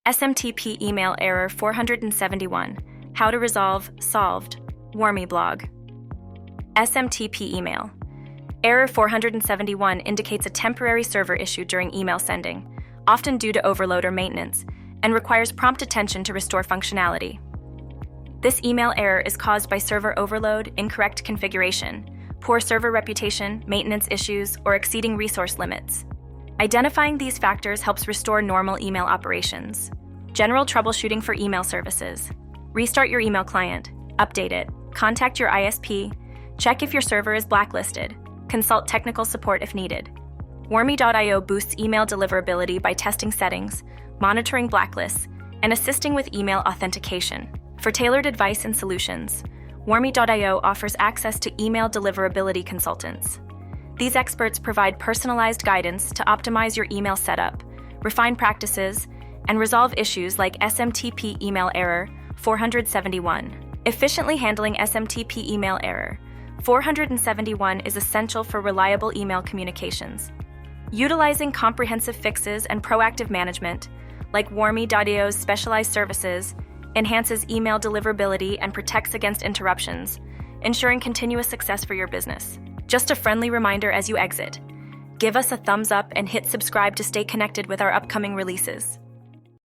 SMTP email error 471. How to resolve, solved. Warmy blog. SMTP email. Error 471 indicates a temporary server issue during email sending, often due to overload or maintenance, and requires prompt attention to restore functionality. This email error is caused by server overload, incorrect configuration, poor server reputation, maintenance issues, or exceeding resource limits. Identifying these factors helps restore normal email operations. General troubleshooting for email services. Restart your email client, update it, contact your ISP, check if your server is blacklisted, consult technical support if needed. Warmy.io boosts email deliverability by testing settings, monitoring blacklists, and assisting with email authentication. For tailored advice and solutions, Warmy.io offers access to email deliverability consultants. These experts provide personalized guidance to optimize your email setup, refine practices, and resolve issues like SMTP email error 471. Efficiently handling SMTP email error 471 is essential for reliable email communications. Utilizing comprehensive fixes and proactive management, like Warmy.io's specialized services, enhances email deliverability and protects against interruptions, ensuring continuous success for your business. Just a friendly reminder as you exit. Give us a thumbs up and hit subscribe to stay connected with our upcoming releases.